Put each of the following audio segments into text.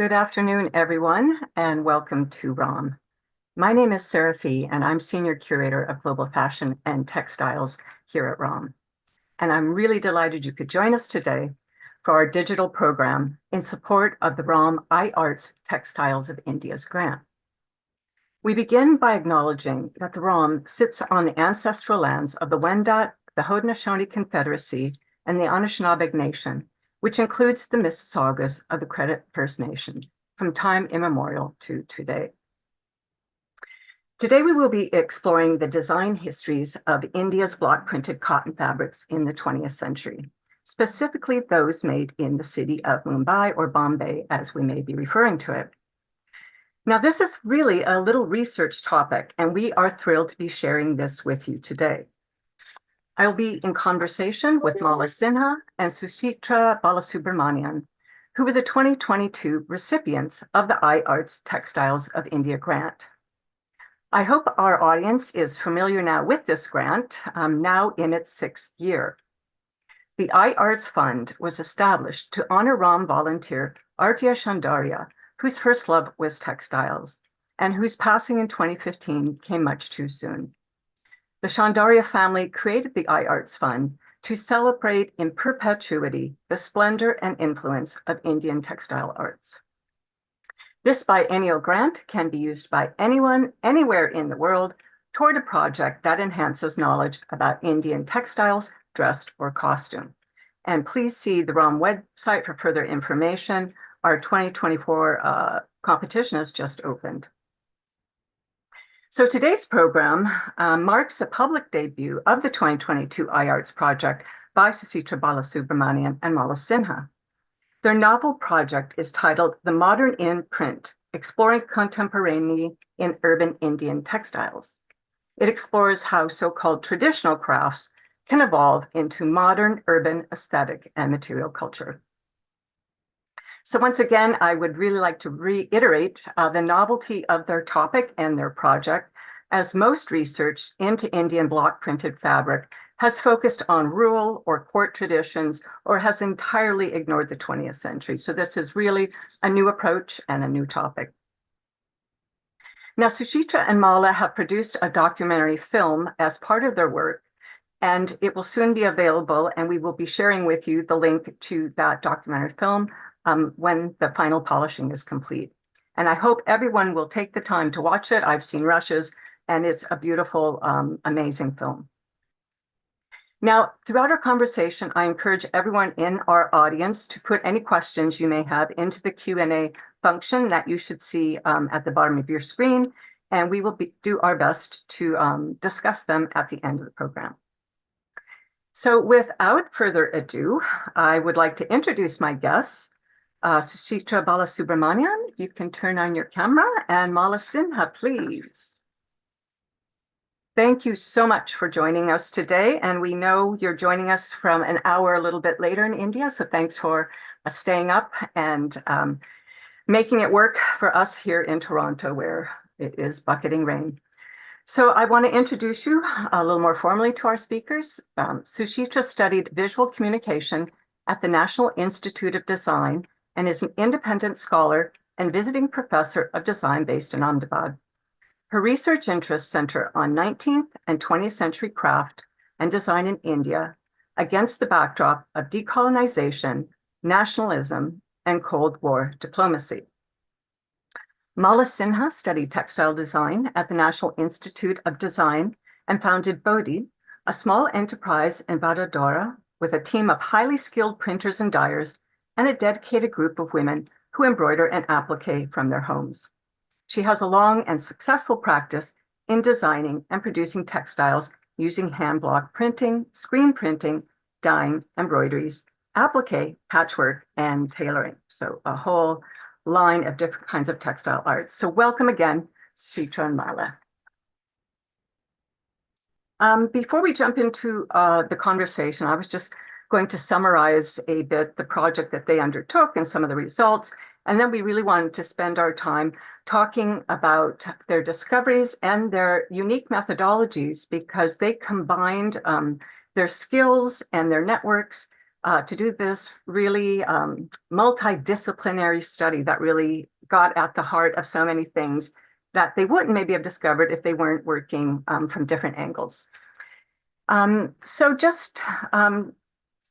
Good afternoon, everyone, and welcome to ROM. My name is Sarah Fee, and I'm Senior Curator of Global Fashion and Textiles here at ROM. And I'm really delighted you could join us today for our digital program in support of the ROM iArts Textiles of India's grant. We begin by acknowledging that the ROM sits on the ancestral lands of the Wendat, the Haudenosaunee Confederacy, and the Anishinaabe Nation, which includes the Mississaugas of the Credit First Nation from time immemorial to today. Today, we will be exploring the design histories of India's block printed cotton fabrics in the 20th century, specifically those made in the city of Mumbai, or Bombay, as we may be referring to it. Now, this is really a little research topic, and we are thrilled to be sharing this with you today. I will be in conversation with Mala Sinha and Suchitra Balasubramanian, who were the 2022 recipients of the iArts Textiles of India grant. I hope our audience is familiar now with this grant, now in its 6th year. The iArts Fund was established to honor ROM volunteer Artia Shandaria, whose first love was textiles, and whose passing in 2015 came much too soon. The Shandaria family created the iArts Fund to celebrate in perpetuity the splendor and influence of Indian textile arts. This biennial grant can be used by anyone, anywhere in the world, toward a project that enhances knowledge about Indian textiles, dress, or costume. And please see the ROM website for further information. Our 2024 competition has just opened. So today's program marks the public debut of the 2022 iArts project by Suchitra Balasubramanian and Mala Sinha. Their novel project is titled The Modern in Print, Exploring Contemporaneity in Urban Indian Textiles. It explores how so-called traditional crafts can evolve into modern urban aesthetic and material culture. So once again, I would really like to reiterate the novelty of their topic and their project, as most research into Indian block printed fabric has focused on rural or court traditions or has entirely ignored the 20th century. So this is really a new approach and a new topic. Now, Suchitra and Mala have produced a documentary film as part of their work, and it will soon be available, and we will be sharing with you the link to that documentary film when the final polishing is complete. And I hope everyone will take the time to watch it. I've seen rushes, and it's a beautiful, amazing film. Now, throughout our conversation, I encourage everyone in our audience to put any questions you may have into the Q&A function that you should see at the bottom of your screen, and we will do our best to discuss them at the end of the program. So without further ado, I would like to introduce my guests. Suchitra Balasubramanian, you can turn on your camera, and Mala Sinha, please. Thank you so much for joining us today, and we know you're joining us from an hour a little bit later in India, so thanks for staying up and making it work for us here in Toronto, where it is bucketing rain. So I want to introduce you a little more formally to our speakers. Suchitra studied visual communication at the National Institute of Design and is an independent scholar and visiting professor of design based in Ahmedabad. Her research interests center on 19th and 20th century craft and design in India against the backdrop of decolonization, nationalism, and Cold War diplomacy. Mala Sinha studied textile design at the National Institute of Design and founded Bodhi, a small enterprise in Vadodara with a team of highly skilled printers and dyers and a dedicated group of women who embroider and applique from their homes. She has a long and successful practice in designing and producing textiles using hand block printing, screen printing, dyeing, embroideries, applique, patchwork, and tailoring. So a whole line of different kinds of textile arts. So welcome again, Suchitra and Mala. Before we jump into the conversation, I was just going to summarize a bit the project that they undertook and some of the results. And then we really wanted to spend our time talking about their discoveries and their unique methodologies, because they combined their skills and their networks to do this really multidisciplinary study that really got at the heart of so many things that they wouldn't maybe have discovered if they weren't working from different angles. So just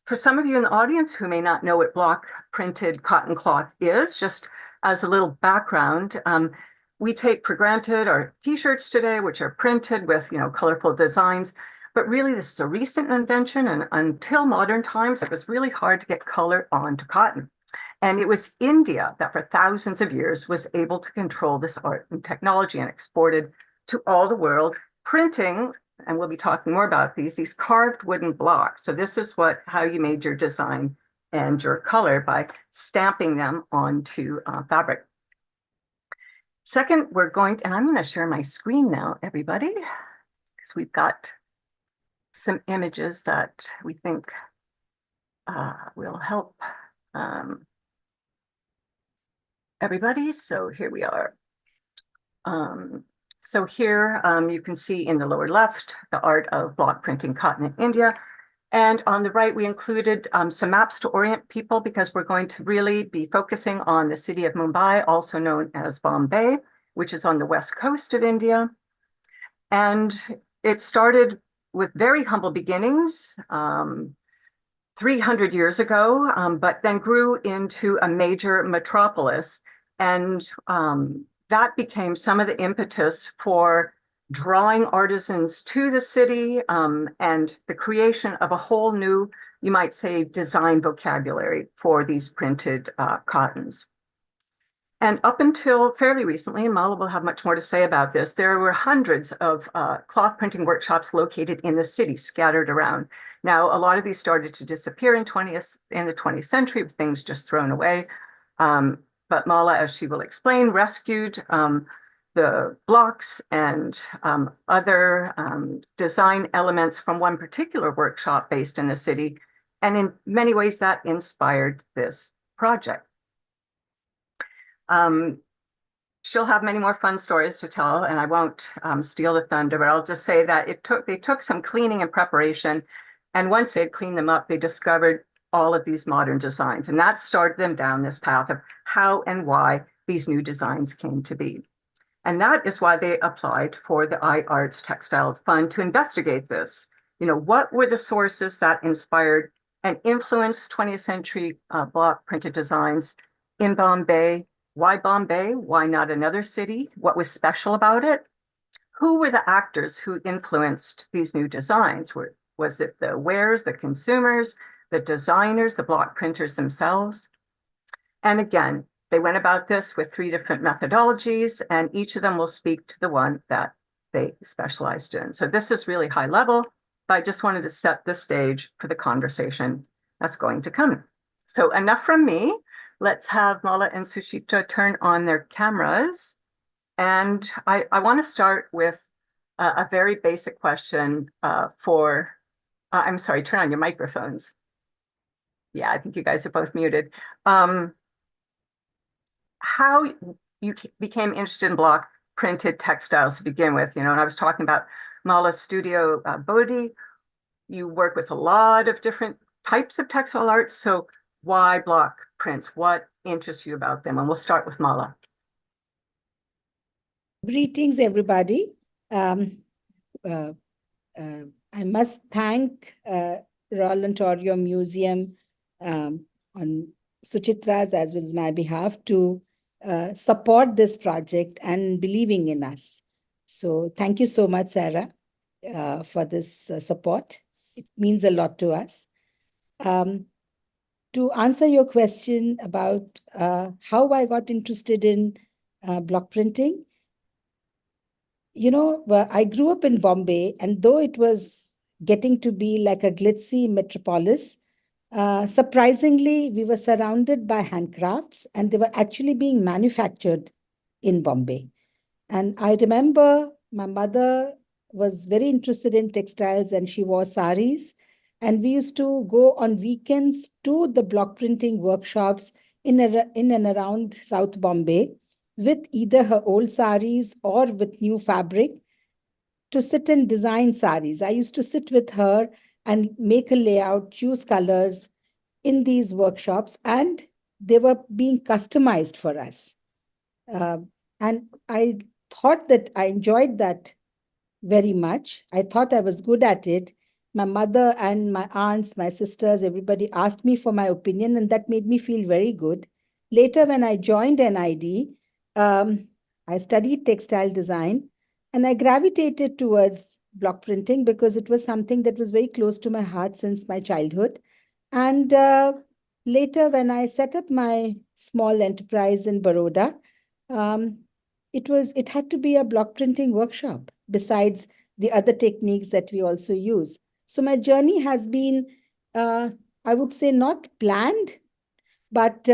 for some of you in the audience who may not know what block printed cotton cloth is, just as a little background, we take for granted our t-shirts today, which are printed with, colorful designs. But really, this is a recent invention, and until modern times, it was really hard to get color onto cotton. And it was India that for thousands of years was able to control this art and technology and exported to all the world, printing, and we'll be talking more about these carved wooden blocks. So this is how you made your design and your color, by stamping them onto fabric. Second, and I'm going to share my screen now, everybody, because we've got some images that we think will help everybody. So here we are. So here you can see in the lower left the art of block printing cotton in India. And on the right, we included some maps to orient people, because we're going to really be focusing on the city of Mumbai, also known as Bombay, which is on the west coast of India. And it started with very humble beginnings 300 years ago, but then grew into a major metropolis. And that became some of the impetus for drawing artisans to the city and the creation of a whole new, you might say, design vocabulary for these printed cottons. And up until fairly recently, and Mala will have much more to say about this, there were hundreds of cloth printing workshops located in the city, scattered around. Now, a lot of these started to disappear in the 20th century, with things just thrown away. But Mala, as she will explain, rescued the blocks and other design elements from one particular workshop based in the city. And in many ways, that inspired this project. She'll have many more fun stories to tell, and I won't steal the thunder, but I'll just say that they took some cleaning and preparation, and once they'd cleaned them up, they discovered all of these modern designs, and that started them down this path of how and why these new designs came to be. And that is why they applied for the iArts Textiles Fund to investigate this. What were the sources that inspired and influenced 20th century block printed designs in Bombay? Why Bombay? Why not another city? What was special about it? Who were the actors who influenced these new designs? Was it the wearers, the consumers, the designers, the block printers themselves? And again, they went about this with 3 different methodologies, and each of them will speak to the one that they specialized in. So this is really high level, but I just wanted to set the stage for the conversation that's going to come. So enough from me. Let's have Mala and Sushita turn on their cameras. And I want to start with a very basic question I'm sorry, turn on your microphones. Yeah, I think you guys are both muted. How you became interested in block printed textiles to begin with, and I was talking about Mala's studio, Bodhi. You work with a lot of different types of textile arts. So why block prints? What interests you about them? And we'll start with Mala. Greetings, everybody. I must thank Royal Ontario Museum on Suchitra's as well as my behalf to support this project and believing in us. So thank you so much, Sarah, for this support. It means a lot to us. To answer your question about how I got interested in block printing, I grew up in Bombay, and though it was getting to be like a glitzy metropolis, surprisingly, we were surrounded by handcrafts, and they were actually being manufactured in Bombay. And I remember my mother was very interested in textiles, and she wore saris. And we used to go on weekends to the block printing workshops in and around South Bombay with either her old saris or with new fabric to sit and design saris. I used to sit with her and make a layout, choose colors, in these workshops, and they were being customized for us. Uh, and I thought that I enjoyed that very much. I thought I was good at it. My mother and my aunts, my sisters, everybody asked me for my opinion, and that made me feel very good. Later, when I joined NID, um, I studied textile design, and I gravitated towards block printing because it was something that was very close to my heart since my childhood. And later, when I set up my small enterprise in Baroda, um, it had to be a block printing workshop besides the other techniques that we also use. So my journey has been, I would say, not planned, but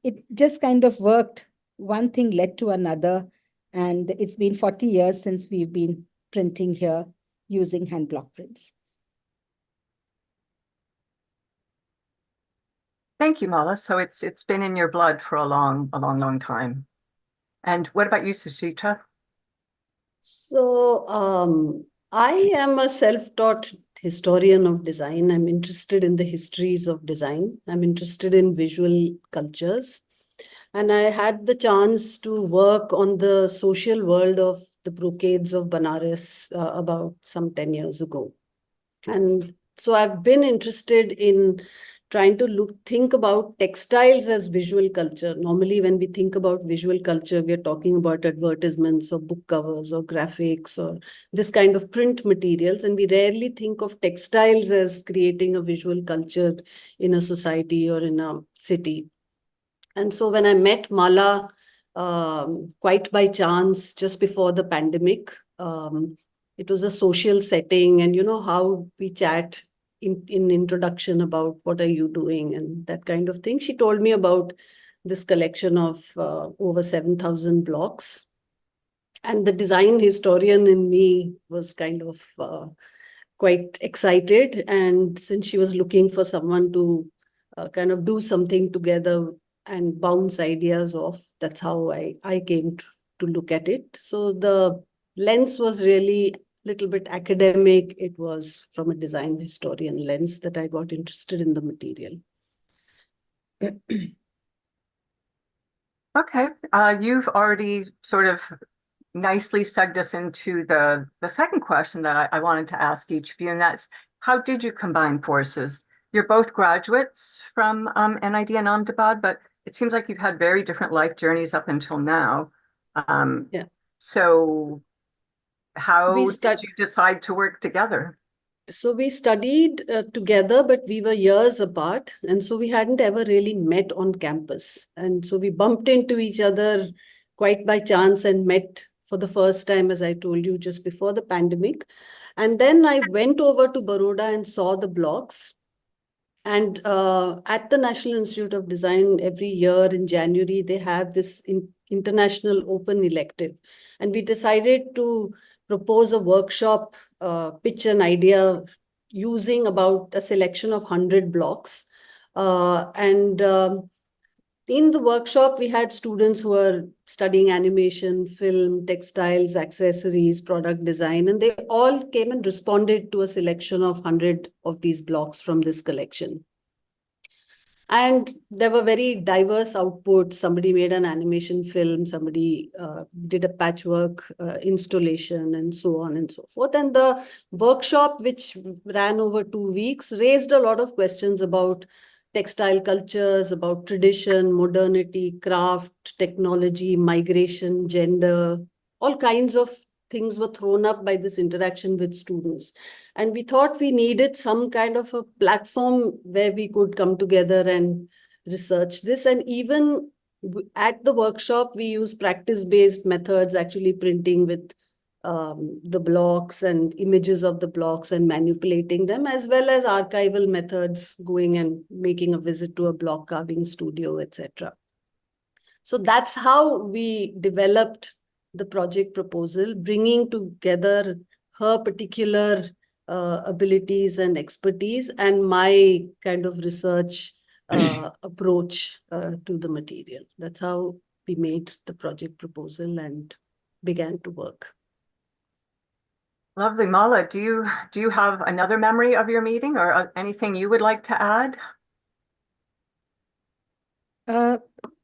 it just kind of worked. One thing led to another, and it's been 40 years since we've been printing here using hand block prints. Thank you, Mala. So it's been in your blood for a long time. And what about you, Sushita? So, I am a self-taught historian of design. I'm interested in the histories of design. I'm interested in visual cultures. And I had the chance to work on the social world of the brocades of Banaras about some 10 years ago. And so I've been interested in trying to think about textiles as visual culture. Normally, when we think about visual culture, we are talking about advertisements or book covers or graphics or this kind of print materials. And we rarely think of textiles as creating a visual culture in a society or in a city. And so when I met Mala, quite by chance, just before the pandemic, it was a social setting, and you know how we chat in introduction about what are you doing and that kind of thing. She told me about this collection of over 7,000 blocks. And the design historian in me was kind of quite excited. And since she was looking for someone to kind of do something together and bounce ideas off, that's how I came to look at it. So the lens was really a little bit academic. It was from a design historian lens that I got interested in the material. Okay, you've already sort of nicely segued us into the second question that I wanted to ask each of you, and that's how did you combine forces? You're both graduates from NID and Ahmedabad, but it seems like you've had very different life journeys up until now. Yeah. So how We did you decide to work together? So we studied together, but we were years apart. And so we hadn't ever really met on campus. And so we bumped into each other quite by chance and met for the first time, as I told you, just before the pandemic. And then I went over to Baroda and saw the blocks. And at the National Institute of Design, every year in January, they have this international open elective. And we decided to propose a workshop, pitch an idea using about a selection of 100 blocks. In the workshop, we had students who were studying animation, film, textiles, accessories, product design, and they all came and responded to a selection of 100 of these blocks from this collection. And there were very diverse outputs. Somebody made an animation film, somebody did a patchwork installation, and so on and so forth. And the workshop, which ran over 2 weeks, raised a lot of questions about textile cultures, about tradition, modernity, craft, technology, migration, gender, all kinds of things were thrown up by this interaction with students. And we thought we needed some kind of a platform where we could come together and research this. And even at the workshop, we use practice-based methods, actually printing with the blocks and images of the blocks and manipulating them, as well as archival methods, going and making a visit to a block carving studio, etc. So that's how we developed the project proposal, bringing together her particular abilities and expertise and my kind of research approach to the material. That's how we made the project proposal and began to work. Lovely. Mala, do you have another memory of your meeting or anything you would like to add? Uh,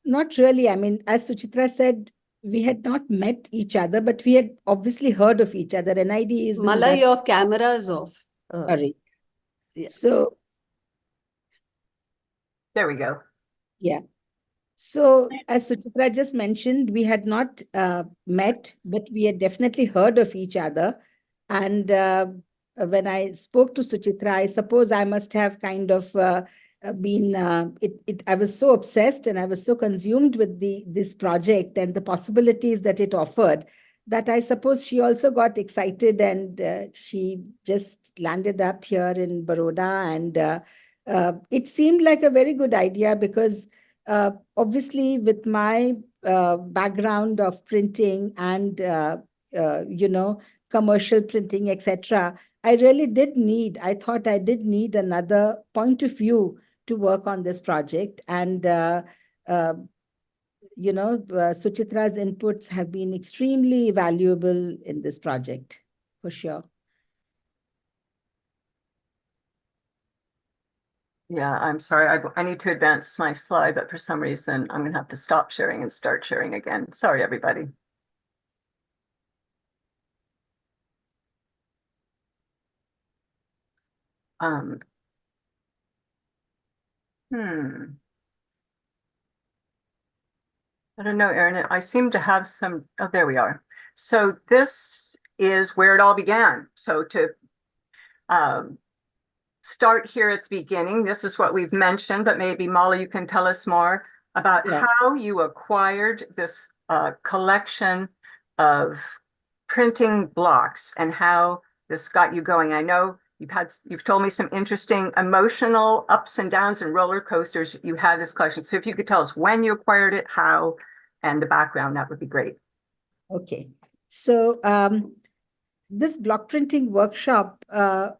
Not really. I mean, as Suchitra said, we had not met each other, but we had obviously heard of each other. NID is in Mala, that. your camera is off. Sorry. Yeah. So, There we go. yeah. So, as Suchitra just mentioned, we had not met, but we had definitely heard of each other. And when I spoke to Suchitra, I suppose I must have kind of been I was so obsessed and I was so consumed with this project and the possibilities that it offered that I suppose she also got excited and she just landed up here in Baroda. And it seemed like a very good idea because obviously, with my background of printing and commercial printing, etc., I thought I did need another point of view to work on this project. And uh, Suchitra's inputs have been extremely valuable in this project, for sure. Yeah, I'm sorry. I need to advance my slide, but for some reason, I'm going to have to stop sharing and start sharing again. Sorry, everybody. Um, hmm. I don't know, Erin. I seem to have some. Oh, there we are. So this is where it all began. So to um, start here at the beginning, this is what we've mentioned, but maybe Molly, you can tell us more about Yeah. how you acquired this collection of printing blocks and how this got you going. I know you've told me some interesting emotional ups and downs and roller coasters. You had this collection. So if you could tell us when you acquired it, how, and the background, that would be great. Okay. So this block printing workshop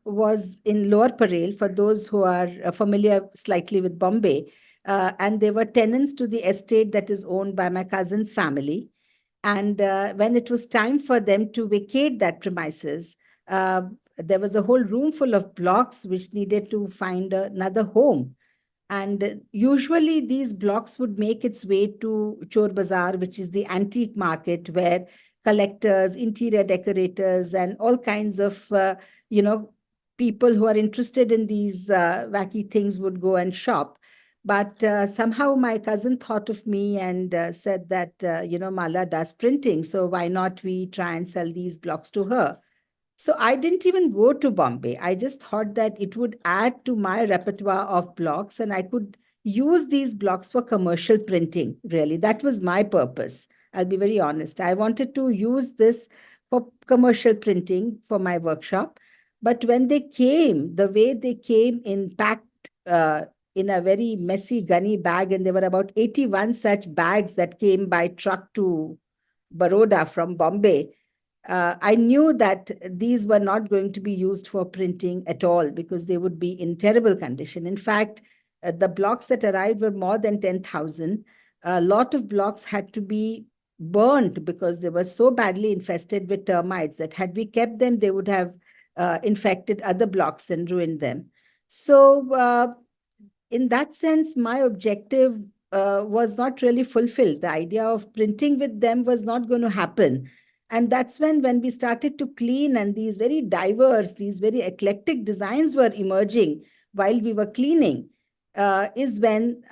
was in Lower Parel for those who are familiar slightly with Bombay. And they were tenants to the estate that is owned by my cousin's family. And when it was time for them to vacate that premises, there was a whole room full of blocks which needed to find another home. And usually these blocks would make its way to Chor Bazaar, which is the antique market where collectors, interior decorators, and all kinds of, people who are interested in these wacky things would go and shop. But somehow my cousin thought of me and said that, Mala does printing. So why not we try and sell these blocks to her? So I didn't even go to Bombay. I just thought that it would add to my repertoire of blocks and I could use these blocks for commercial printing, really. That was my purpose. I'll be very honest. I wanted to use this for commercial printing for my workshop. But when they came, the way they came in packed in a very messy gunny bag, and there were about 81 such bags that came by truck to Baroda from Bombay. I knew that these were not going to be used for printing at all because they would be in terrible condition. In fact, the blocks that arrived were more than 10,000. A lot of blocks had to be burnt because they were so badly infested with termites that had we kept them, they would have infected other blocks and ruined them. So in that sense, my objective was not really fulfilled. The idea of printing with them was not going to happen. And that's when we started to clean and these very diverse, these very eclectic designs were emerging while we were cleaning, is when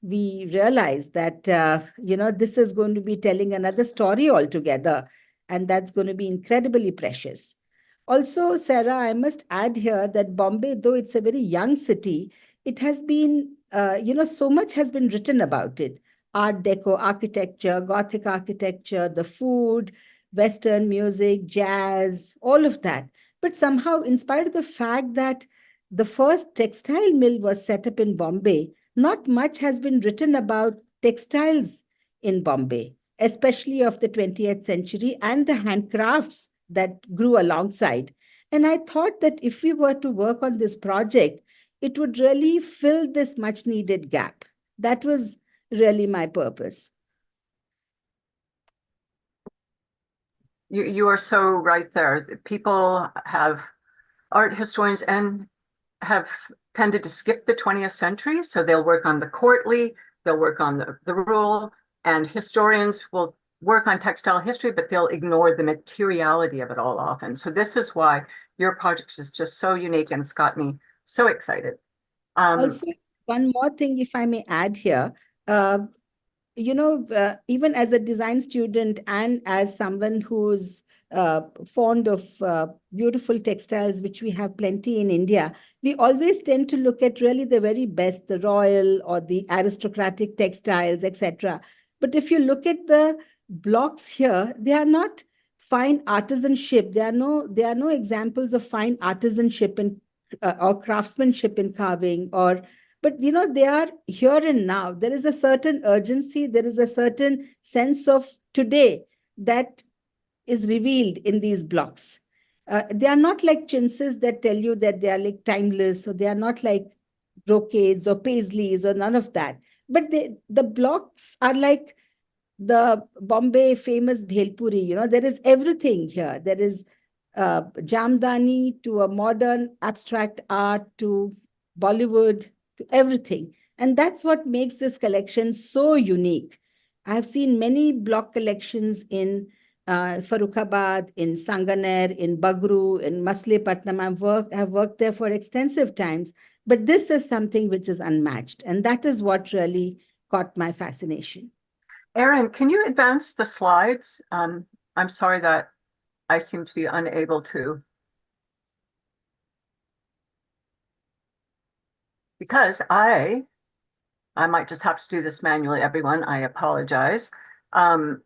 we realized that, this is going to be telling another story altogether. And that's going to be incredibly precious. Also, Sarah, I must add here that Bombay, though it's a very young city, it has been, so much has been written about it. Art Deco architecture, Gothic architecture, the food, Western music, jazz, all of that. But somehow, in spite of the fact that the first textile mill was set up in Bombay, not much has been written about textiles in Bombay, especially of the 20th century and the handcrafts that grew alongside. And I thought that if we were to work on this project, it would really fill this much needed gap. That was really my purpose. You are so right there. People have art historians and have tended to skip the 20th century. So they'll work on the courtly they'll work on the rule, and historians will work on textile history, but they'll ignore the materiality of it all often. So this is why your project is just so unique, and it's got me so excited. Also, one more thing, if I may add here, uh, even as a design student and as someone who's fond of beautiful textiles, which we have plenty in India, we always tend to look at really the very best, the royal or the aristocratic textiles, etc. But if you look at the blocks here, they are not fine artisanship. There are no examples of fine artisanship in or craftsmanship in carving, or but they are here and now. There is a certain urgency, there is a certain sense of today that is revealed in these blocks. They are not like chintzes that tell you that they are like timeless, or they are not like brocades or paisleys or none of that. But the blocks are like the Bombay famous Bhelpuri. There is everything here. There is Jamdani to a modern abstract art to Bollywood to everything. And that's what makes this collection so unique. I've seen many block collections in Farrukhabad, in Sanganer, in Bagru, in Maslepatnam. I've worked there for extensive times, but this is something which is unmatched. And that is what really caught my fascination. Erin, can you advance the slides? I'm sorry that I seem to be unable to. Because I might just have to do this manually, everyone. I apologize. Oh.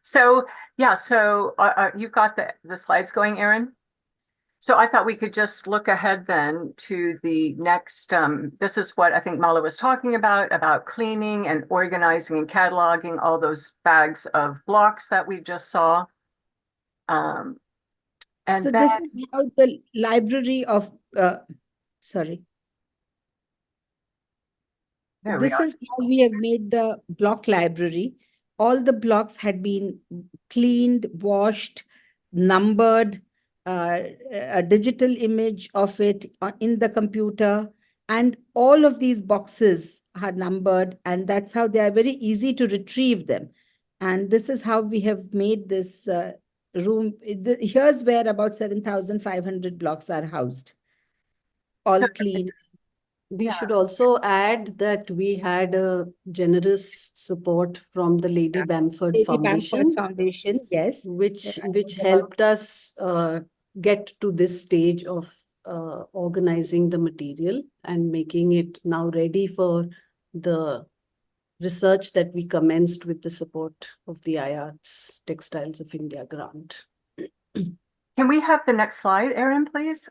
So, yeah, so you've got the slides going, Erin? So I thought we could just look ahead then to the next, this is what I think Mala was talking about cleaning and organizing and cataloging all those bags of blocks that we just saw. And so then, this is how the library of, sorry. This is how we have made the block library. All the blocks had been cleaned, washed, numbered, a digital image of it in the computer. And all of these boxes are numbered, and that's how they are very easy to retrieve them. And this is how we have made this room. Here's where about 7,500 blocks are housed, all clean. We should also add that we had a generous support from the Lady Bamford Lady Foundation, Bamford Foundation, yes. which helped us get to this stage of organizing the material and making it now ready for the research that we commenced with the support of the IART's Textiles of India grant. can we have the next slide, Erin, please?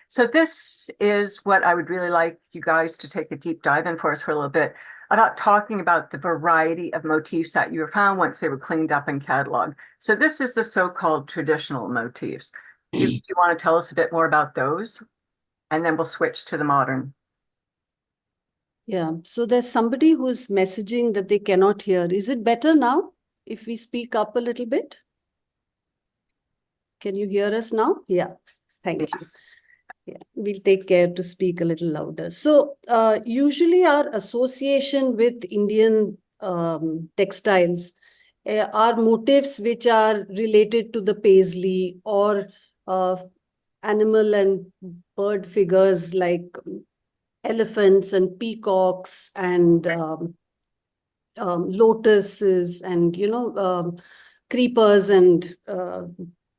So this is what I would really like you guys to take a deep dive in for us for a little bit, about talking about the variety of motifs that you found once they were cleaned up and cataloged. So this is the so-called traditional motifs. Do you want to tell us a bit more about those? And then we'll switch to the modern. Yeah, so there's somebody who's messaging that they cannot hear. Is it better now if we speak up a little bit? Can you hear us now? Yeah, thank you. Yeah, we'll take care to speak a little louder. So usually our association with Indian textiles are motifs which are related to the paisley or animal and bird figures like elephants and peacocks and lotuses and, creepers and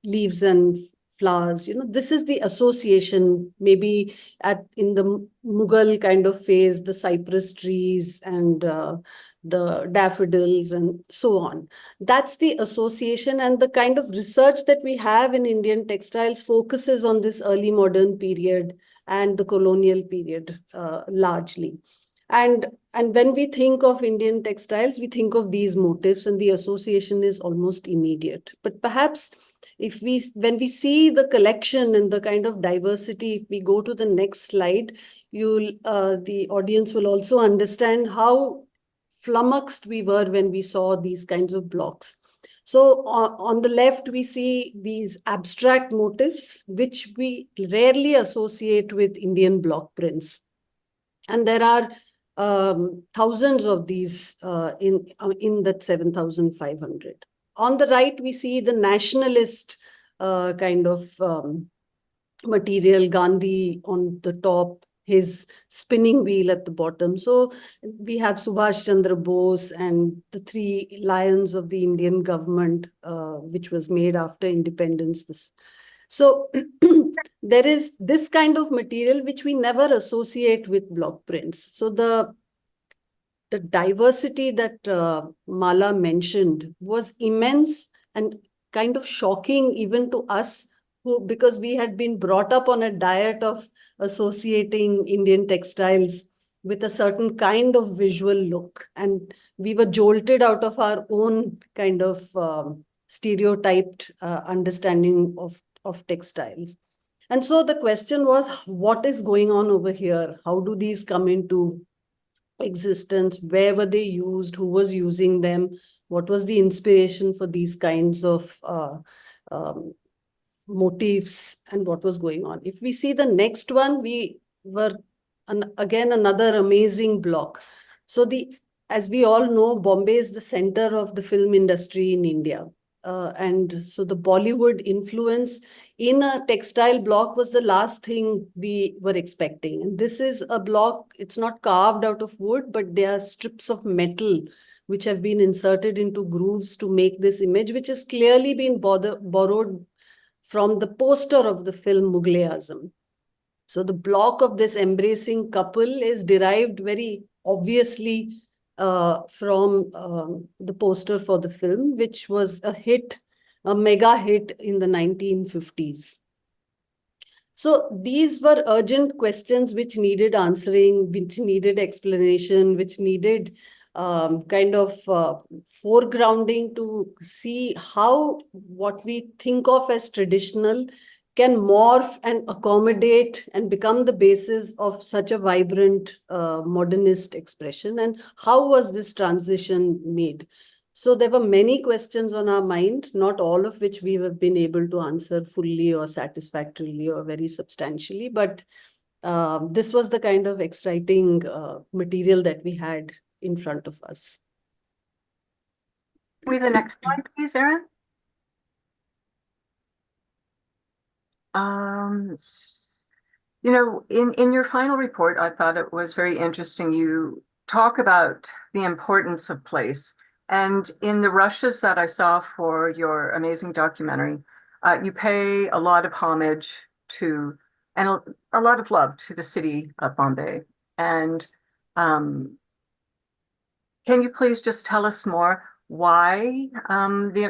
leaves and flowers. This is the association, maybe in the Mughal kind of phase, the cypress trees and the daffodils and so on. That's the association, and the kind of research that we have in Indian textiles focuses on this early modern period and the colonial period largely. And when we think of Indian textiles, we think of these motifs, and the association is almost immediate. But perhaps when we see the collection and the kind of diversity, if we go to the next slide, the audience will also understand how flummoxed we were when we saw these kinds of blocks. So on the left, we see these abstract motifs, which we rarely associate with Indian block prints. And there are thousands of these in that 7,500. On the right, we see the nationalist kind of material, Gandhi on the top, his spinning wheel at the bottom. So we have Subhash Chandra Bose and the three lions of the Indian government, which was made after independence. So there is this kind of material which we never associate with block prints. So the diversity that Mala mentioned was immense and kind of shocking even to us, because we had been brought up on a diet of associating Indian textiles with a certain kind of visual look. And we were jolted out of our own kind of stereotyped understanding of textiles. And so the question was, what is going on over here? How do these come into existence? Where were they used? Who was using them? What was the inspiration for these kinds of motifs, and what was going on? If we see the next one, we were again another amazing block. So as we all know, Bombay is the center of the film industry in India. And so the Bollywood influence in a textile block was the last thing we were expecting. And this is a block, it's not carved out of wood, but there are strips of metal which have been inserted into grooves to make this image, which has clearly been borrowed from the poster of the film Mughal-e-Azam. So the block of this embracing couple is derived very obviously from the poster for the film, which was a hit, a mega hit in the 1950s. So these were urgent questions which needed answering, which needed explanation, which needed kind of foregrounding to see how what we think of as traditional can morph and accommodate and become the basis of such a vibrant modernist expression. And how was this transition made? So there were many questions on our mind, not all of which we have been able to answer fully or satisfactorily or very substantially, but this was the kind of exciting material that we had in front of us. Can we the next slide, please, Erin? You know, in your final report, I thought it was very interesting. You talk about the importance of place. And in the rushes that I saw for your amazing documentary, you pay a lot of homage to and a lot of love to the city of Bombay. And can you please just tell us more why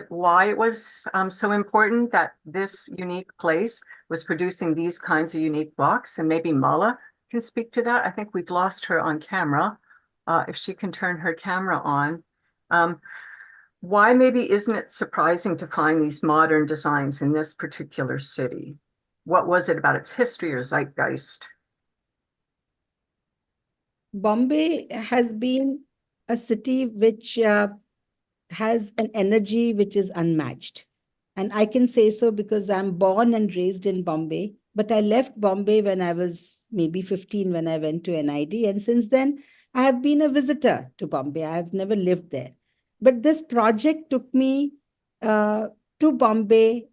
why it was so important that this unique place was producing these kinds of unique blocks? And maybe Mala can speak to that. I think we've lost her on camera. If she can turn her camera on. Why maybe isn't it surprising to find these modern designs in this particular city? What was it about its history or zeitgeist? Bombay has been a city which has an energy which is unmatched. And I can say so because I'm born and raised in Bombay, but I left Bombay when I was maybe 15 when I went to NID. And since then, I have been a visitor to Bombay. I have never lived there. But this project took me to Bombay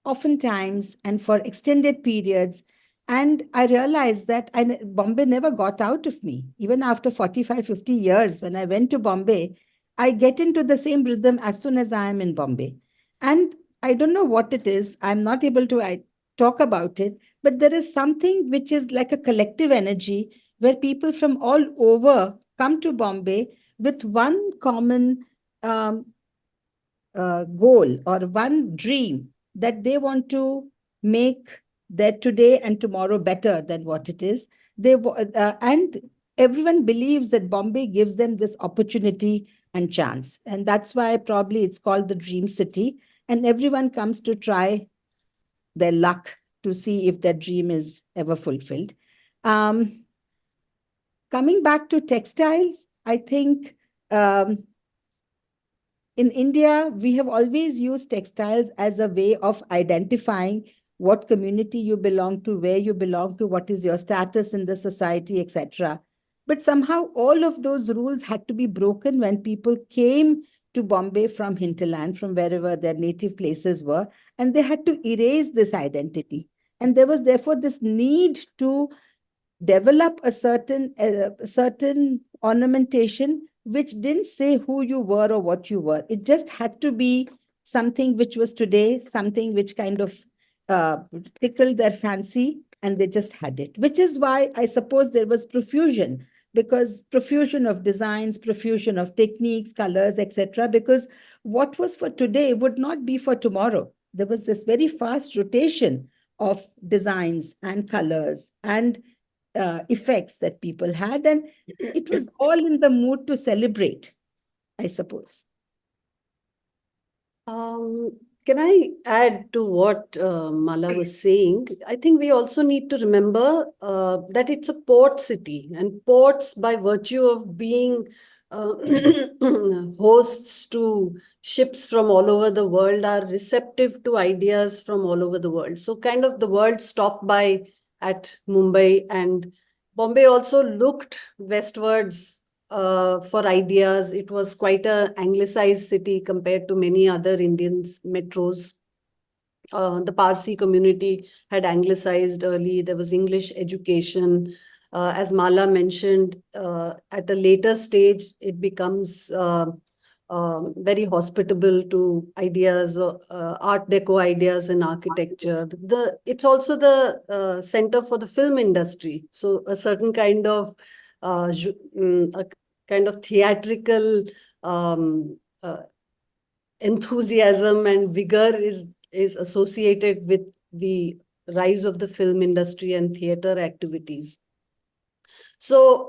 oftentimes and for extended periods. And I realized that Bombay never got out of me. Even after 45, 50 years, when I went to Bombay, I get into the same rhythm as soon as I am in Bombay. And I don't know what it is. I'm not able to talk about it, but there is something which is like a collective energy where people from all over come to Bombay with one common goal or one dream that they want to make their today and tomorrow better than what it is. And everyone believes that Bombay gives them this opportunity and chance. And that's why probably it's called the Dream City. And everyone comes to try their luck to see if their dream is ever fulfilled. Coming back to textiles, I think in India, we have always used textiles as a way of identifying what community you belong to, where you belong to, what is your status in the society, etc. But somehow all of those rules had to be broken when people came to Bombay from hinterland, from wherever their native places were, and they had to erase this identity. And there was therefore this need to develop a certain ornamentation which didn't say who you were or what you were. It just had to be something which was today, something which kind of uh, tickled their fancy, and they just had it. Which is why I suppose there was profusion, because profusion of designs, profusion of techniques, colors, etc. Because what was for today would not be for tomorrow. There was this very fast rotation of designs and colors and effects that people had. And it was all in the mood to celebrate, I suppose. Can I add to what Mala was saying? I think we also need to remember that it's a port city, and ports, by virtue of being uh, hosts to ships from all over the world, are receptive to ideas from all over the world. So kind of the world stopped by at Mumbai, and Bombay also looked westwards for ideas. It was quite a anglicized city compared to many other Indian metros. The Parsi community had anglicized early. There was English education. As Mala mentioned, at a later stage, it becomes very hospitable to ideas, Art Deco ideas in architecture. It's also the center for the film industry. So a certain kind of a kind of theatrical enthusiasm and vigor is associated with the rise of the film industry and theater activities. So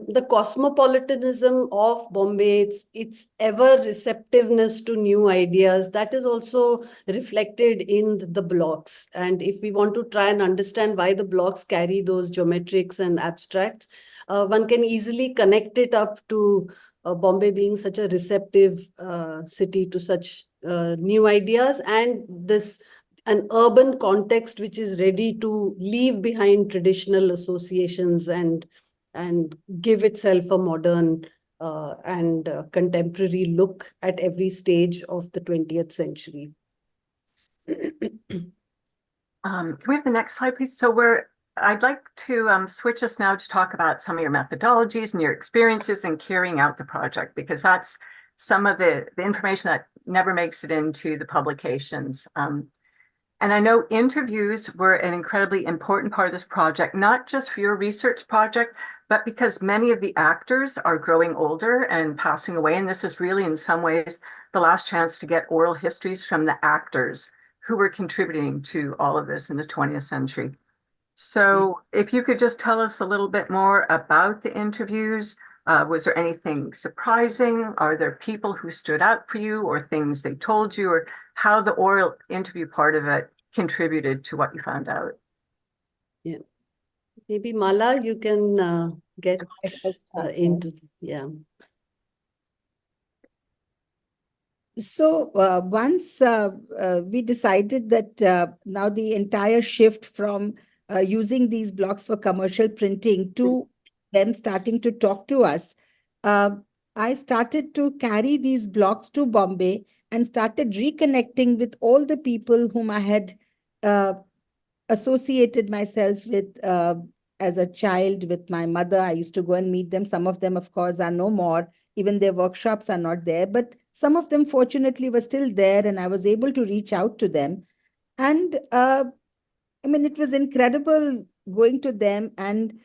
the cosmopolitanism of Bombay, its ever receptiveness to new ideas, that is also reflected in the blocks. And if we want to try and understand why the blocks carry those geometrics and abstracts, one can easily connect it up to Bombay being such a receptive city to such new ideas, and this an urban context which is ready to leave behind traditional associations and give itself a modern and contemporary look at every stage of the 20th century. Can we have the next slide, please? I'd like to switch us now to talk about some of your methodologies and your experiences in carrying out the project, because that's some of the information that never makes it into the publications. And I know interviews were an incredibly important part of this project, not just for your research project, but because many of the actors are growing older and passing away. And this is really, in some ways, the last chance to get oral histories from the actors who were contributing to all of this in the 20th century. So if you could just tell us a little bit more about the interviews. Was there anything surprising? Are there people who stood out for you, or things they told you, or how the oral interview part of it contributed to what you found out? Yeah. Maybe Mala, you can get into, yeah. So once we decided that now the entire shift from using these blocks for commercial printing to them starting to talk to us, I started to carry these blocks to Bombay and started reconnecting with all the people whom I had uh, associated myself with as a child with my mother. I used to go and meet them. Some of them, of course, are no more. Even their workshops are not there. But some of them, fortunately, were still there, and I was able to reach out to them. And I mean, it was incredible going to them and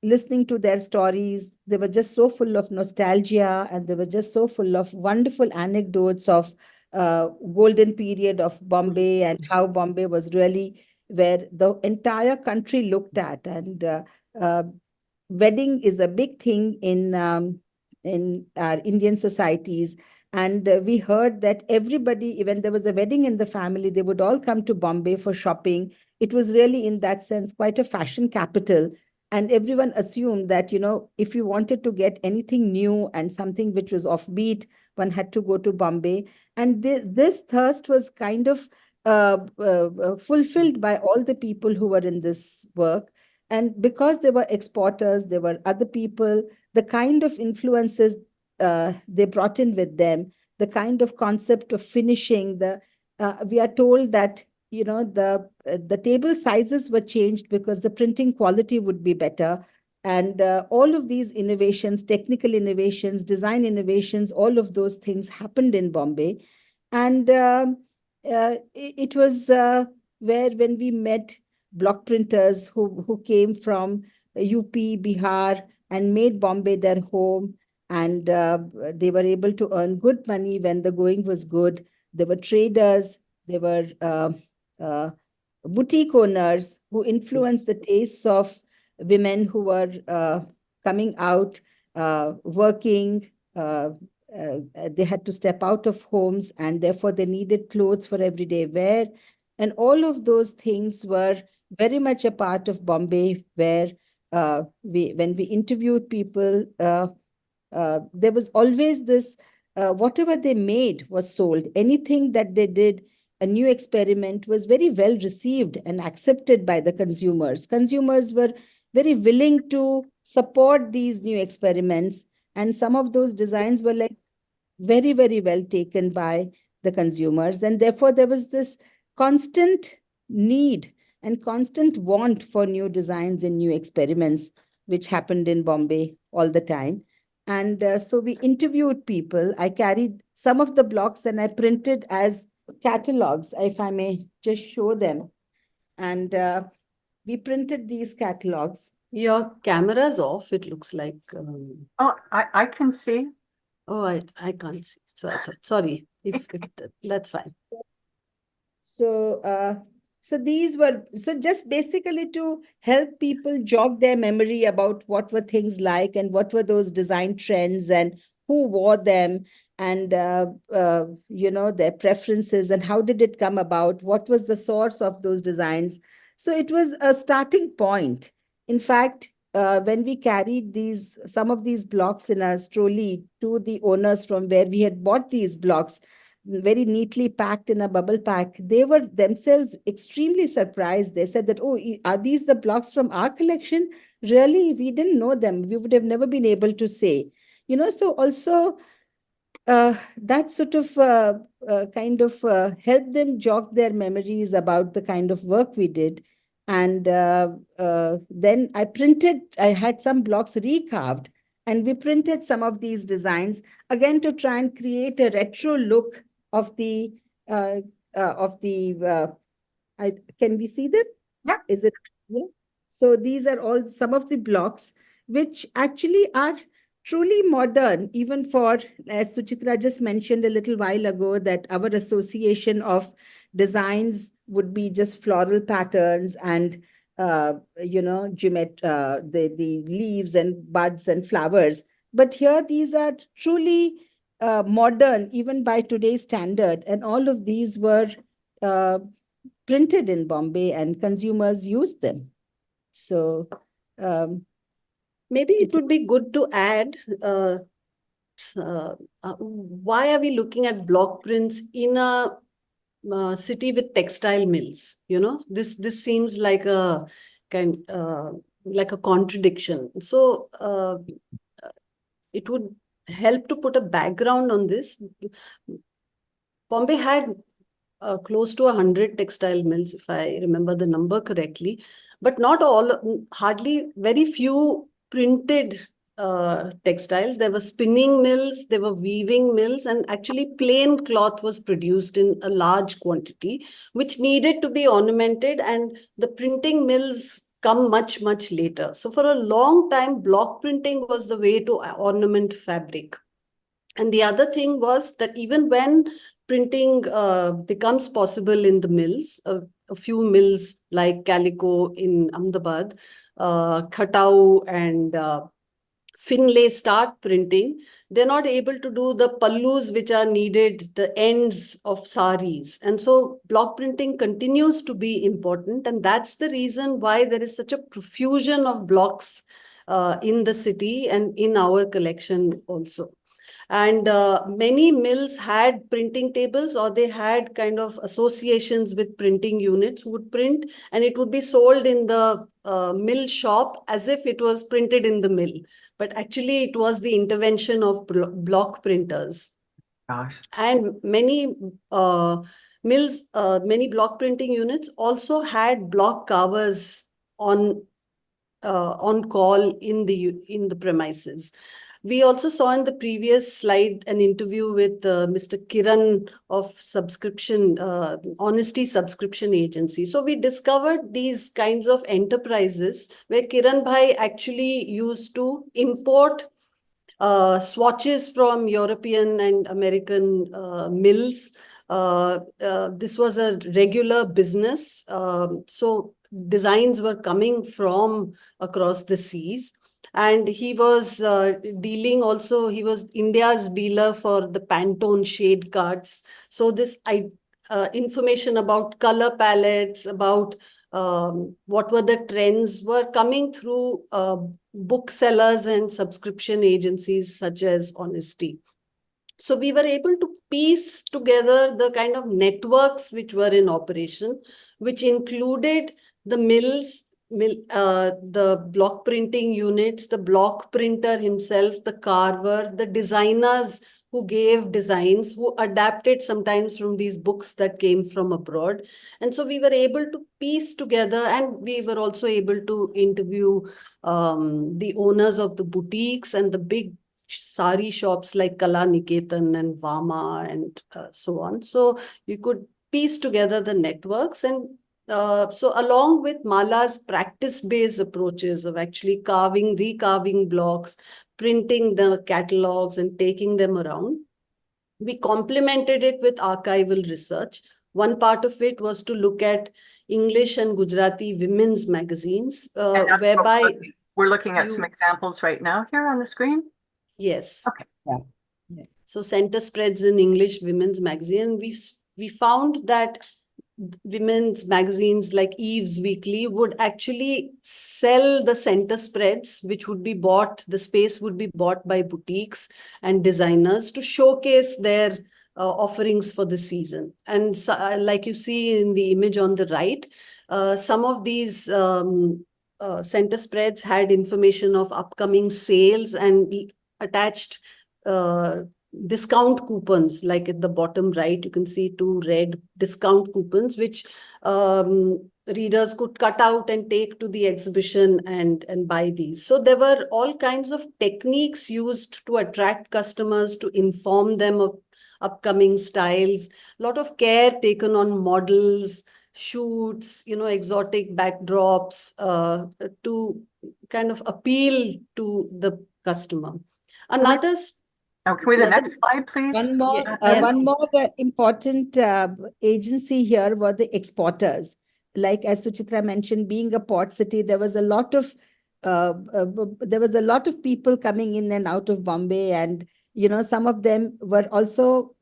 listening to their stories. They were just so full of nostalgia, and they were just so full of wonderful anecdotes of golden period of Bombay and how Bombay was really where the entire country looked at. And uh, wedding is a big thing in our Indian societies. And we heard that everybody, when there was a wedding in the family, they would all come to Bombay for shopping. It was really, in that sense, quite a fashion capital. And everyone assumed that, if you wanted to get anything new and something which was offbeat, one had to go to Bombay. And this thirst was kind of fulfilled by all the people who were in this work. And because they were exporters, there were other people, the kind of influences they brought in with them, the kind of concept of finishing, we are told that, the table sizes were changed because the printing quality would be better. And all of these innovations, technical innovations, design innovations, all of those things happened in Bombay. And it was where, when we met block printers who came from UP, Bihar, and made Bombay their home. And they were able to earn good money when the going was good. There were traders, there were uh, boutique owners who influenced the tastes of women who were coming out, working. They had to step out of homes, and therefore they needed clothes for everyday wear. And all of those things were very much a part of Bombay, where when we interviewed people, there was always this, whatever they made was sold. Anything that they did, a new experiment, was very well received and accepted by the consumers. Consumers were very willing to support these new experiments. And some of those designs were like very, very well taken by the consumers. And therefore, there was this constant need and constant want for new designs and new experiments, which happened in Bombay all the time. And so we interviewed people. I carried some of the blocks and I printed as catalogs, if I may just show them. And we printed these catalogs. Your camera's off, it looks like. Oh, I can see. Oh, I can't see. So I thought, sorry, if that's fine. So these were, so just basically to help people jog their memory about what were things like and what were those design trends and who wore them, and their preferences and how did it come about, what was the source of those designs. So it was a starting point. In fact, when we carried some of these blocks in a trolley to the owners from where we had bought these blocks, very neatly packed in a bubble pack, they were themselves extremely surprised. They said that, oh, are these the blocks from our collection? Really? We didn't know them. We would have never been able to say. So also that sort of kind of helped them jog their memories about the kind of work we did. And then I had some blocks recarved, and we printed some of these designs again to try and create a retro look of the can we see them? Yeah. Is it? Yeah. So these are all some of the blocks which actually are truly modern, even for, as Suchitra just mentioned a little while ago, that our association of designs would be just floral patterns and the leaves and buds and flowers. But here these are truly modern, even by today's standard. And all of these were printed in Bombay and consumers used them. So maybe it would be good to add, why are we looking at block prints in a city with textile mills? This seems like a contradiction. So it would help to put a background on this. Bombay had close to 100 textile mills, if I remember the number correctly, but not all, hardly very few printed textiles. There were spinning mills, there were weaving mills, and actually plain cloth was produced in a large quantity, which needed to be ornamented, and the printing mills come much, much later. So for a long time, block printing was the way to ornament fabric. And the other thing was that even when printing becomes possible in the mills, a few mills like Calico in Ahmedabad, Khatau and Finlay start printing, they're not able to do the pallus which are needed, the ends of saris. And so block printing continues to be important. And that's the reason why there is such a profusion of blocks in the city and in our collection also. And many mills had printing tables, or they had kind of associations with printing units who would print, and it would be sold in the mill shop as if it was printed in the mill. But actually, it was the intervention of block printers. Gosh. And many mills, many block printing units also had block carvers on call in the premises. We also saw in the previous slide an interview with Mr. Kiran of Honesty Subscription Agency. So we discovered these kinds of enterprises where Kiran Bhai actually used to import swatches from European and American mills. This was a regular business. So designs were coming from across the seas. And he was dealing also, he was India's dealer for the Pantone shade cards. So this information about color palettes, about what were the trends were coming through booksellers and subscription agencies such as Honesty. So we were able to piece together the kind of networks which were in operation, which included the mills, the block printing units, the block printer himself, the carver, the designers who gave designs, who adapted sometimes from these books that came from abroad. And so we were able to piece together, and we were also able to interview the owners of the boutiques and the big sari shops like Kala Niketan and Vama and so on. So you could piece together the networks. And so along with Mala's practice-based approaches of actually carving, recarving blocks, printing the catalogs and taking them around, we complemented it with archival research. One part of it was to look at English and Gujarati women's magazines, whereby we're looking at some examples right now here on the screen. Yes. Okay. Yeah. So center spreads in English women's magazine. We found that women's magazines like Eve's Weekly would actually sell the center spreads, which would be bought, the space would be bought by boutiques and designers to showcase their offerings for the season. And so, like you see in the image on the right, some of these center spreads had information of upcoming sales and attached discount coupons. Like at the bottom right, you can see 2 red discount coupons, which readers could cut out and take to the exhibition and buy these. So there were all kinds of techniques used to attract customers, to inform them of upcoming styles, a lot of care taken on models, shoots, exotic backdrops, to kind of appeal to the customer. Another Can we the next slide, please? One more, Yes. one more important agency here were the exporters. Like as Suchitra mentioned, being a port city, there was a lot of people coming in and out of Bombay, and some of them were also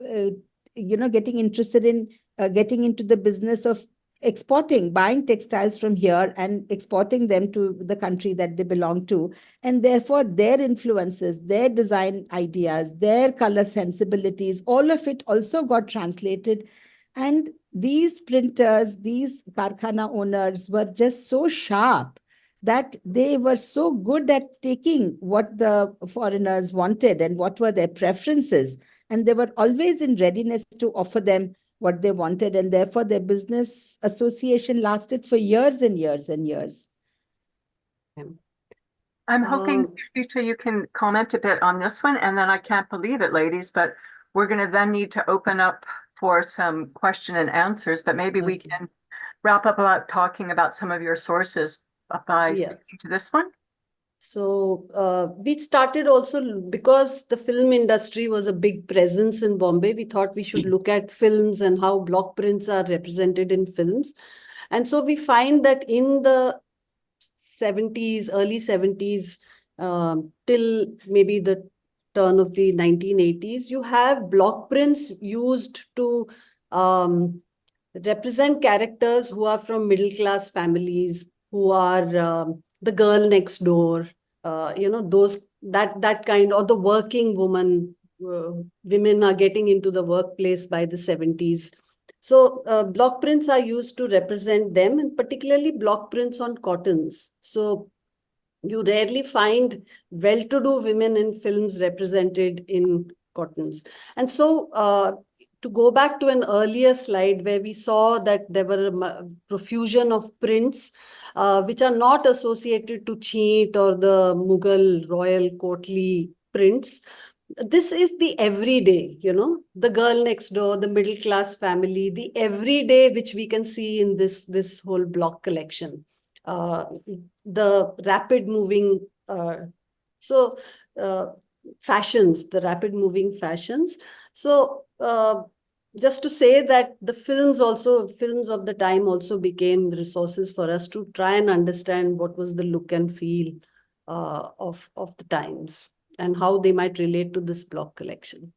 getting interested in getting into the business of exporting, buying textiles from here and exporting them to the country that they belong to. And therefore, their influences, their design ideas, their color sensibilities, all of it also got translated. And these printers, these Karkhana owners were just so sharp that they were so good at taking what the foreigners wanted and what were their preferences. And they were always in readiness to offer them what they wanted. And therefore, their business association lasted for years and years and years. I'm hoping, Suchitra, you can comment a bit on this one. And then I can't believe it, ladies, but we're going to then need to open up for some question and answers. But maybe we can wrap up about talking about some of your sources by speaking to this one. So we started also because the film industry was a big presence in Bombay. We thought we should look at films and how block prints are represented in films. And so we find that in the 70s, early 70s, till maybe the turn of the 1980s, you have block prints used to represent characters who are from middle-class families, who are the girl next door, that kind, or the working woman, women are getting into the workplace by the 70s. So block prints are used to represent them, and particularly block prints on cottons. So you rarely find well-to-do women in films represented in cottons. And so to go back to an earlier slide where we saw that there were a profusion of prints which are not associated to cheat or the Mughal royal courtly prints. This is the everyday, the girl next door, the middle class family, the everyday which we can see in this whole block collection. The rapid moving, so fashions, the rapid moving fashions. So just to say that the films of the time also became resources for us to try and understand what was the look and feel of the times and how they might relate to this block collection.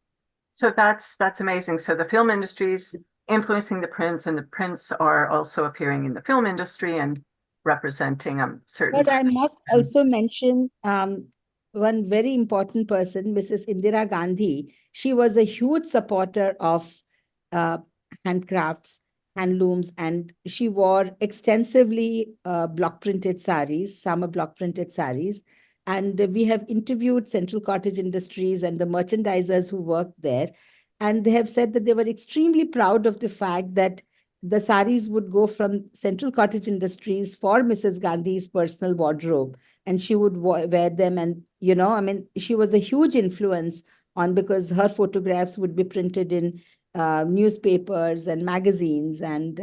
So that's amazing. So the film industry is influencing the prints, and the prints are also appearing in the film industry and representing certain. But I must also mention one very important person, Mrs. Indira Gandhi. She was a huge supporter of handcrafts, handlooms, and she wore extensively block printed saris, summer block printed saris. And we have interviewed Central Cottage Industries and the merchandisers who worked there. And they have said that they were extremely proud of the fact that the saris would go from Central Cottage Industries for Mrs. Gandhi's personal wardrobe, and she would wear them. And, she was a huge influence on, because her photographs would be printed in newspapers and magazines. And,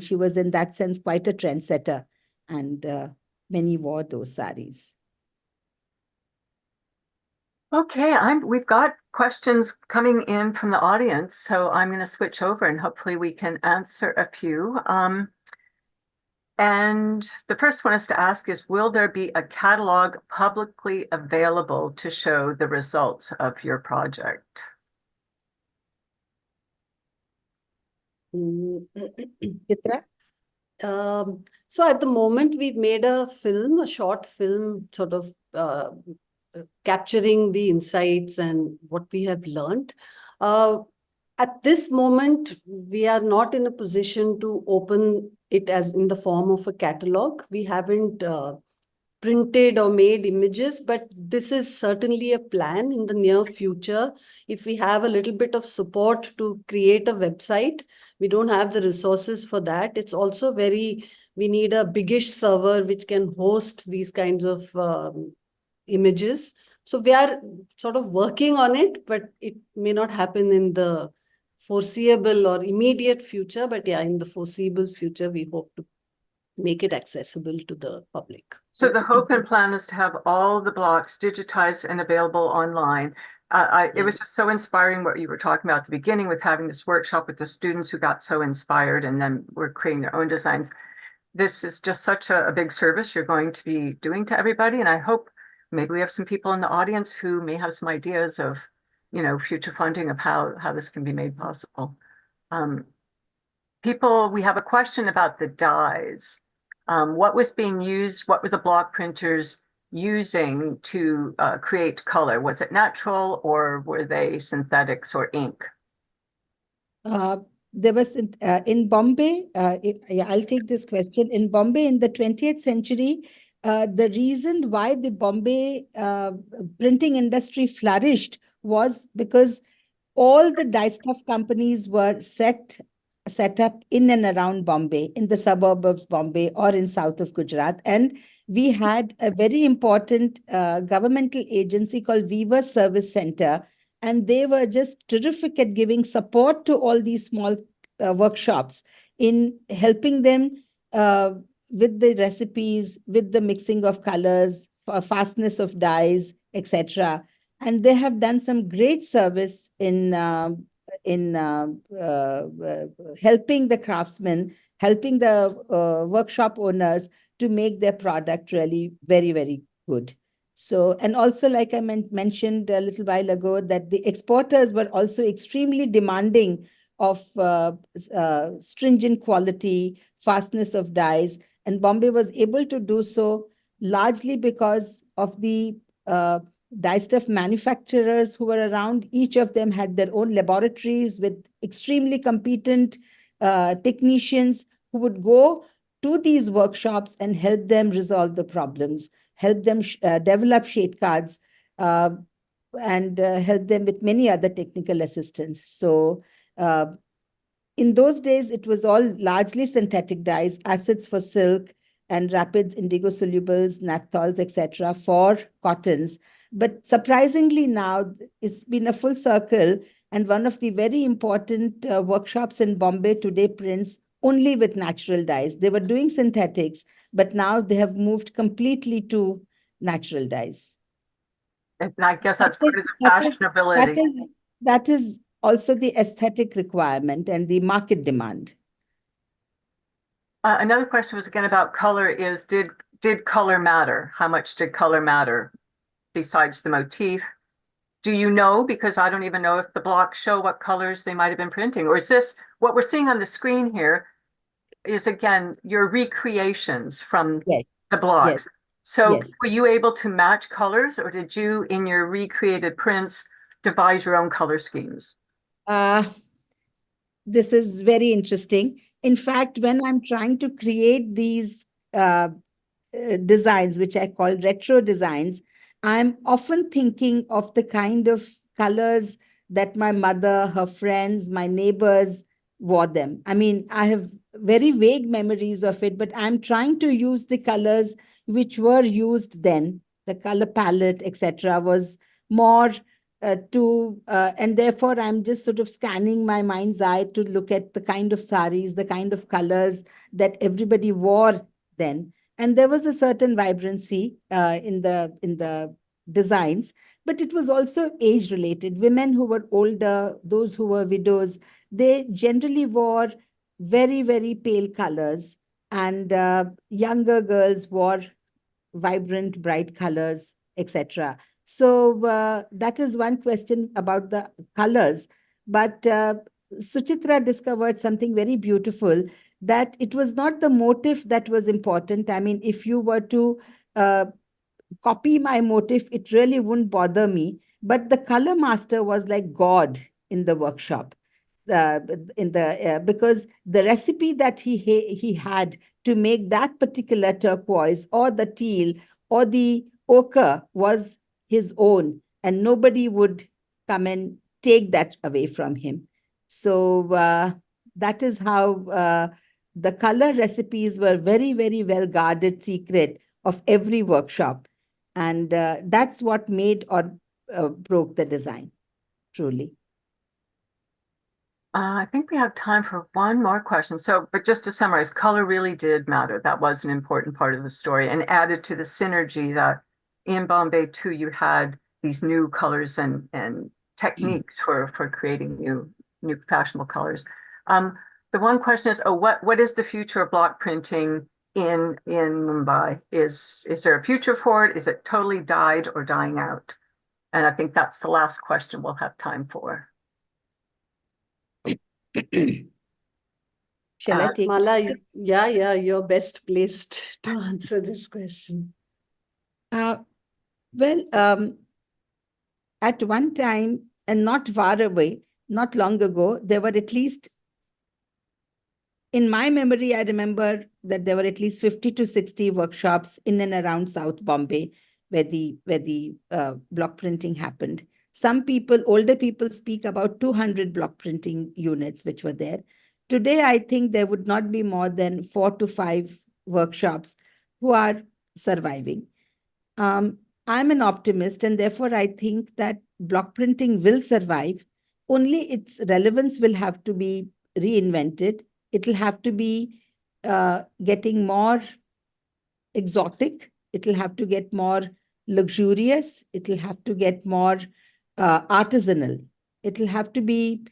she was in that sense quite a trendsetter, and many wore those saris. Okay, we've got questions coming in from the audience, so I'm going to switch over and hopefully we can answer a few. And the first one is to ask is, will there be a catalog publicly available to show the results of your project? Chitra? So at the moment, we've made a short film, sort of capturing the insights and what we have learned. At this moment, we are not in a position to open it as in the form of a catalog. We haven't printed or made images, but this is certainly a plan in the near future. If we have a little bit of support to create a website, we don't have the resources for that. It's also we need a biggish server which can host these kinds of images. So we are sort of working on it, but it may not happen in the foreseeable or immediate future. But yeah, in the foreseeable future, we hope to make it accessible to the public. So the hope and plan is to have all the blocks digitized and available online. It was just so inspiring what you were talking about at the beginning with having this workshop with the students who got so inspired and then were creating their own designs. This is just such a big service you're going to be doing to everybody. And I hope maybe we have some people in the audience who may have some ideas of, future funding of how this can be made possible. We have a question about the dyes. What was being used? What were the block printers using to create color? Was it natural or were they synthetics or ink? There was in Bombay, I'll take this question. In Bombay in the 20th century, the reason why the Bombay printing industry flourished was because all the dye stuff companies were set up in and around Bombay, in the suburb of Bombay or in south of Gujarat. And we had a very important governmental agency called Weavers Service Center, and they were just terrific at giving support to all these small workshops in helping them with the recipes, with the mixing of colors, fastness of dyes, etc. And they have done some great service in helping the craftsmen, helping the workshop owners to make their product really very, very good. So, and also, like I mentioned a little while ago, that the exporters were also extremely demanding of stringent quality, fastness of dyes. And Bombay was able to do so largely because of the dye stuff manufacturers who were around. Each of them had their own laboratories with extremely competent technicians who would go to these workshops and help them resolve the problems, help them develop shade cards, and help them with many other technical assistance. So in those days, it was all largely synthetic dyes, acids for silk, and rapids, indigo solubles, naphthols, etc., for cottons. But surprisingly now, it's been a full circle, and one of the very important workshops in Bombay today prints only with natural dyes. They were doing synthetics, but now they have moved completely to natural dyes. And I guess that's That part is, of the that is, fashionability. that is also the aesthetic requirement and the market demand. Another question was again about color is, did color matter? How much did color matter besides the motif? Do you know? Because I don't even know if the blocks show what colors they might have been printing. Or is this, what we're seeing on the screen here is again, your recreations from Yes, the blocks. yes, So yes. were you able to match colors, or did you, in your recreated prints, devise your own color schemes? This is very interesting. In fact, when I'm trying to create these designs, which I call retro designs, I'm often thinking of the kind of colors that my mother, her friends, my neighbors wore them. I mean, I have very vague memories of it, but I'm trying to use the colors which were used then. The color palette, etc., was more and therefore I'm just sort of scanning my mind's eye to look at the kind of saris, the kind of colors that everybody wore then. And there was a certain vibrancy in the designs, but it was also age related. Women who were older, those who were widows, they generally wore very, very pale colors, and younger girls wore vibrant, bright colors, etc. So that is one question about the colors. But Suchitra discovered something very beautiful, that it was not the motif that was important. I mean, if you were to uh, copy my motif, it really wouldn't bother me. But the color master was like God in the workshop. Because the recipe that he had to make that particular turquoise or the teal or the ochre was his own, and nobody would come and take that away from him. So that is how the color recipes were very, very well guarded secret of every workshop. And that's what made or broke the design, truly. I think we have time for one more question. So, but just to summarize, color really did matter. That was an important part of the story, and added to the synergy that in Bombay too, you had these new colors and techniques for creating new fashionable colors. The one question is, what is the future of block printing in Mumbai? Is there a future for it? Is it totally died or dying out? And I think that's the last question we'll have time for. Shall I take Mala, yeah, you're best placed to answer this question. Well, at one time, and not far away, not long ago, there were at least, in my memory, I remember that there were at least 50 to 60 workshops in and around South Bombay where the block printing happened. Some people, older people, speak about 200 block printing units which were there. Today, I think there would not be more than 4 to 5 workshops who are surviving. I'm an optimist, and therefore I think that block printing will survive. Only its relevance will have to be reinvented. It will have to be getting more exotic. It will have to get more luxurious. It will have to get more artisanal. It will have to be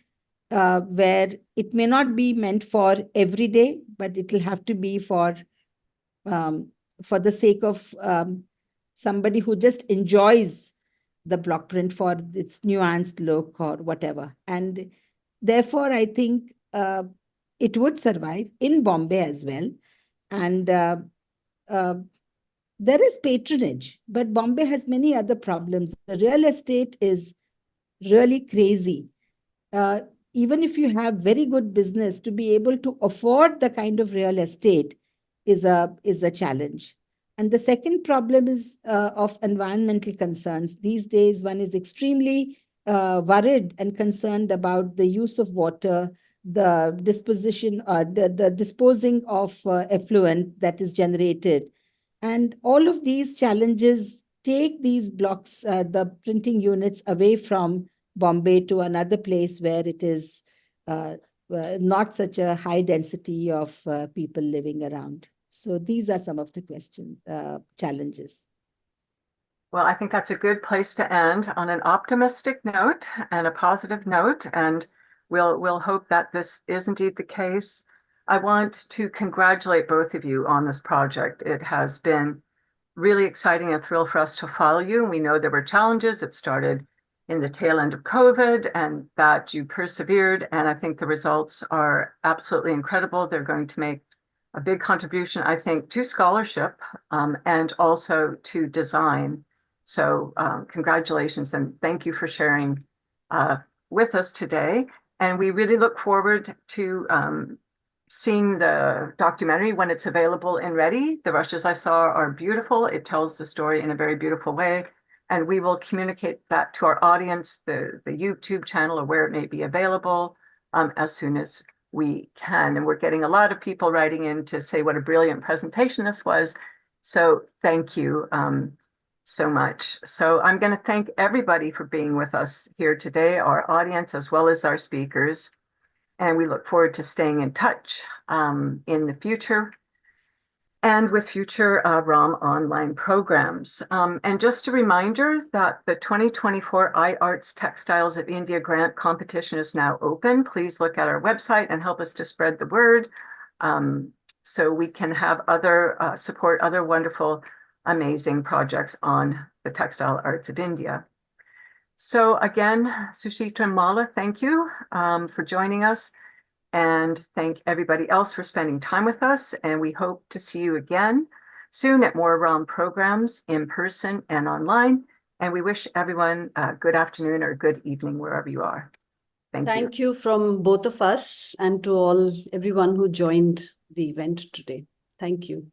where it may not be meant for every day, but it will have to be for the sake of somebody who just enjoys the block print for its nuanced look or whatever. And therefore, I think it would survive in Bombay as well. And there is patronage, but Bombay has many other problems. The real estate is really crazy. Uh, Even if you have very good business, to be able to afford the kind of real estate is a challenge. And the second problem is of environmental concerns. These days, one is extremely worried and concerned about the use of water, the disposition, the disposing of effluent that is generated. And all of these challenges take these blocks, the printing units, away from Bombay to another place where it is not such a high density of people living around. So these are some of the challenges. Well, I think that's a good place to end on an optimistic note and a positive note, and we'll hope that this is indeed the case. I want to congratulate both of you on this project. It has been really exciting and a thrill for us to follow you. We know there were challenges. It started in the tail end of COVID, and that you persevered, and I think the results are absolutely incredible. They're going to make a big contribution, I think, to scholarship and also to design. So congratulations and thank you for sharing with us today. And we really look forward to seeing the documentary when it's available and ready. The rushes I saw are beautiful. It tells the story in a very beautiful way. And we will communicate that to our audience, the YouTube channel or where it may be available as soon as we can. And we're getting a lot of people writing in to say what a brilliant presentation this was. So thank you so much. So I'm going to thank everybody for being with us here today, our audience, as well as our speakers. And we look forward to staying in touch in the future and with future ROM online programs. And just a reminder that the 2024 iArts Textiles of India grant competition is now open. Please look at our website and help us to spread the word so we can have support other wonderful, amazing projects on the textile arts of India. So again, Sushita and Mala, thank you for joining us. And thank everybody else for spending time with us. And we hope to see you again soon at more ROM programs in person and online. And we wish everyone a good afternoon or good evening wherever you are. Thank you. Thank you from both of us and to everyone who joined the event today. Thank you.